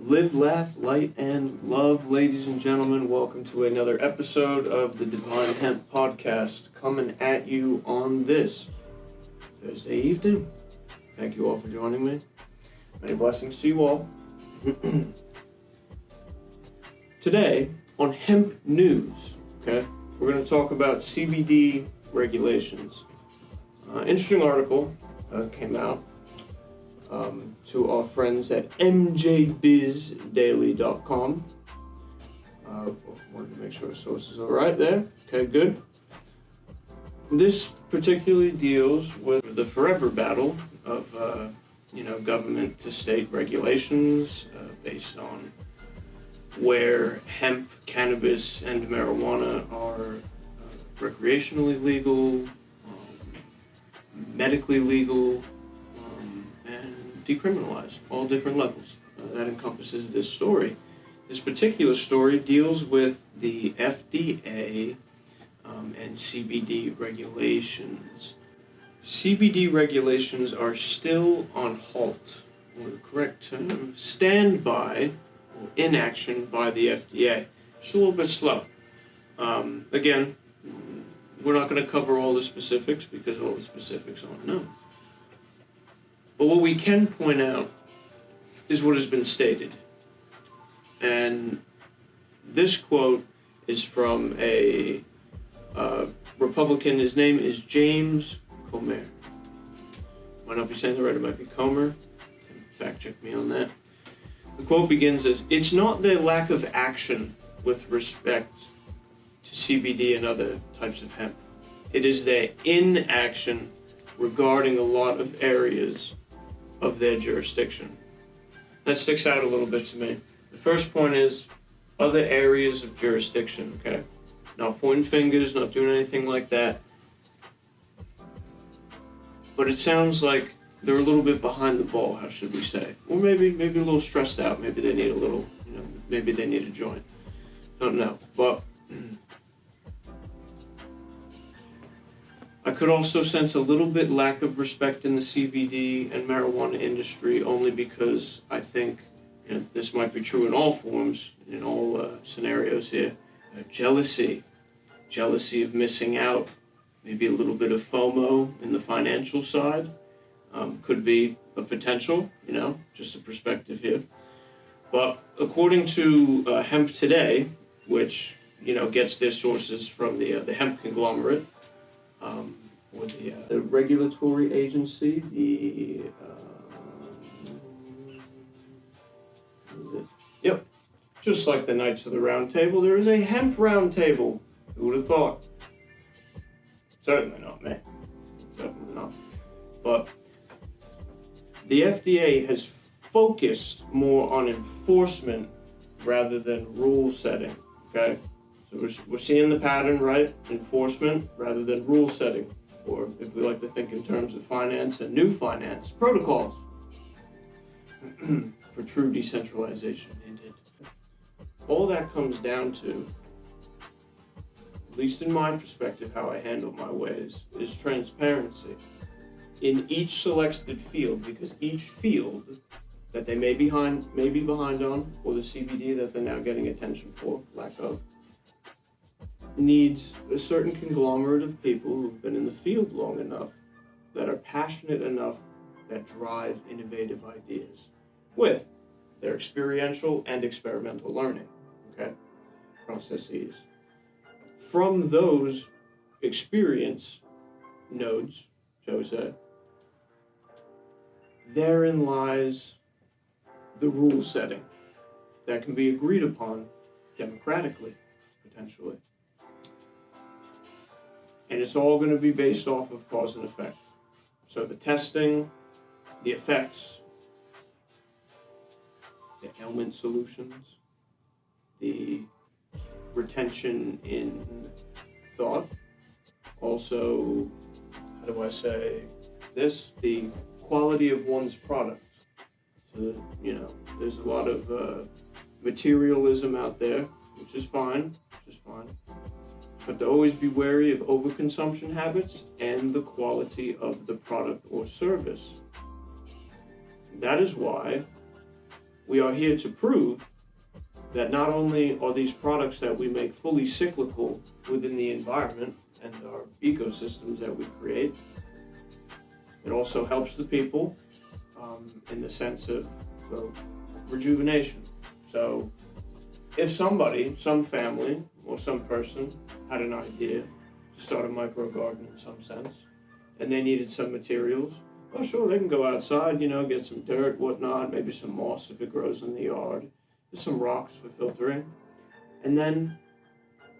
Live, laugh, light, and love, ladies and gentlemen. Welcome to another episode of the Divine Hemp Podcast, coming at you on this Thursday evening. Thank you all for joining me. Many blessings to you all. Today, on Hemp News, we're going to talk about CBD regulations. Interesting article came out to our friends at mjbizdaily.com. Wanted to make sure the sources are right there. Okay, good. This particularly deals with the forever battle of, government to state regulations based on where hemp, cannabis, and marijuana are recreationally legal, medically legal, and decriminalized, all different levels. That encompasses this story. This particular story deals with the FDA and CBD regulations. CBD regulations are still on halt, or the correct term, standby or inaction by the FDA. Just a little bit slow. Again, we're not going to cover all the specifics because all the specifics aren't known. But what we can point out is what has been stated. And this quote is from a Republican. His name is James Comer. Might not be saying it right, it might be Comer. Fact check me on that. The quote begins as, "It's not the lack of action with respect to CBD and other types of hemp. It is their inaction regarding a lot of areas of their jurisdiction." That sticks out a little bit to me. The first point is other areas of jurisdiction, okay? Not pointing fingers, not doing anything like that. But it sounds like they're a little bit behind the ball, how should we say? Or maybe a little stressed out. Maybe they need a little, maybe they need a joint. Don't know. But I could also sense a little bit lack of respect in the CBD and marijuana industry, only because I think this might be true in all forms, in all scenarios here. Jealousy of missing out, maybe a little bit of FOMO in the financial side, could be a potential, just a perspective here. But according to Hemp Today, which gets their sources from the hemp conglomerate, or the regulatory agency, just like the Knights of the Round Table, there is a hemp round table. Who would have thought? Certainly not me. Certainly not. But the FDA has focused more on enforcement rather than rule setting, okay? So we're seeing the pattern, right? Enforcement rather than rule setting. Or if we like to think in terms of finance and new finance, protocols for true decentralization. Indeed. All that comes down to, at least in my perspective, how I handle my ways, is transparency in each selected field, because each field that they may be behind on, or the CBD that they're now getting attention for, lack of, needs a certain conglomerate of people who've been in the field long enough, that are passionate enough, that drive innovative ideas with their experiential and experimental learning, processes. From those experience nodes, shall we say, therein lies the rule setting that can be agreed upon democratically, potentially. And it's all going to be based off of cause and effect. So the testing, the effects, the ailment solutions, the retention in thought, also, how do I say this, the quality of one's product. So, there's a lot of materialism out there, which is fine. But to always be wary of overconsumption habits and the quality of the product or service. That is why we are here to prove that not only are these products that we make fully cyclical within the environment and our ecosystems that we create, it also helps the people in the sense of rejuvenation. So if somebody, some family, or some person had an idea to start a micro garden in some sense, and they needed some materials, well, sure, they can go outside, get some dirt, whatnot, maybe some moss if it grows in the yard, just some rocks for filtering, and then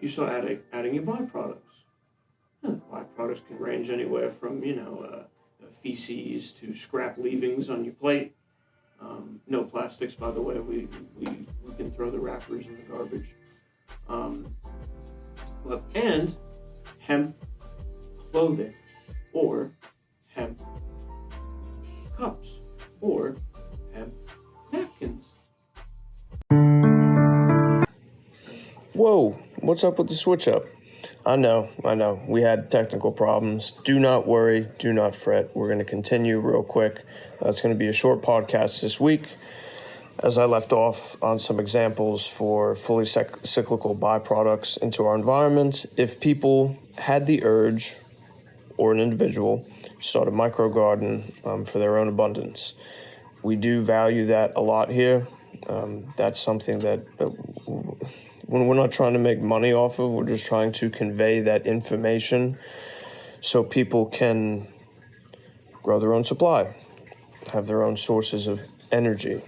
you start adding your byproducts. The byproducts can range anywhere from, feces to scrap leavings on your plate. No plastics, by the way. We can throw the wrappers in the garbage. And hemp clothing, or hemp cups, or hemp napkins. Whoa, what's up with the switch up? I know. We had technical problems. Do not worry. Do not fret. We're going to continue real quick. It's going to be a short podcast this week, as I left off on some examples for fully cyclical byproducts into our environment. If people had the urge, or an individual, start a micro garden for their own abundance. We do value that a lot here. That's something that when we're not trying to make money off of, we're just trying to convey that information so people can grow their own supply, have their own sources of energy.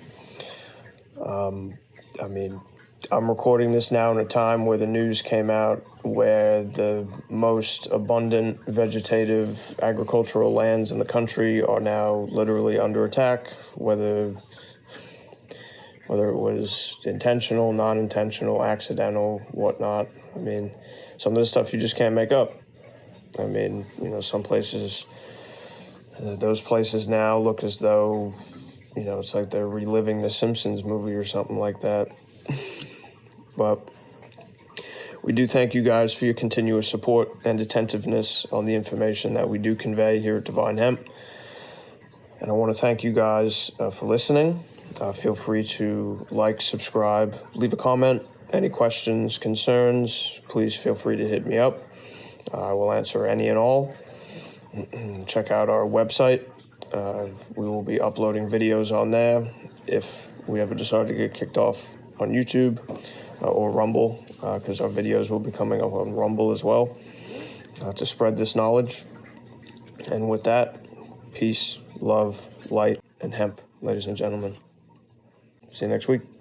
I'm recording this now in a time where the news came out where the most abundant vegetative agricultural lands in the country are now literally under attack, whether it was intentional, non-intentional, accidental, whatnot. Some of the stuff you just can't make up. Some places, those places now look as though, it's like they're reliving the Simpsons movie or something like that. But we do thank you guys for your continuous support and attentiveness on the information that we do convey here at Divine Hemp. And I want to thank you guys for listening. Feel free to like, subscribe, leave a comment. Any questions, concerns, please feel free to hit me up. I will answer any and all. Check out our website. We will be uploading videos on there if we ever decide to get kicked off on YouTube or Rumble, because our videos will be coming up on Rumble as well to spread this knowledge. And with that, peace, love, light, and hemp, ladies and gentlemen. See you next week.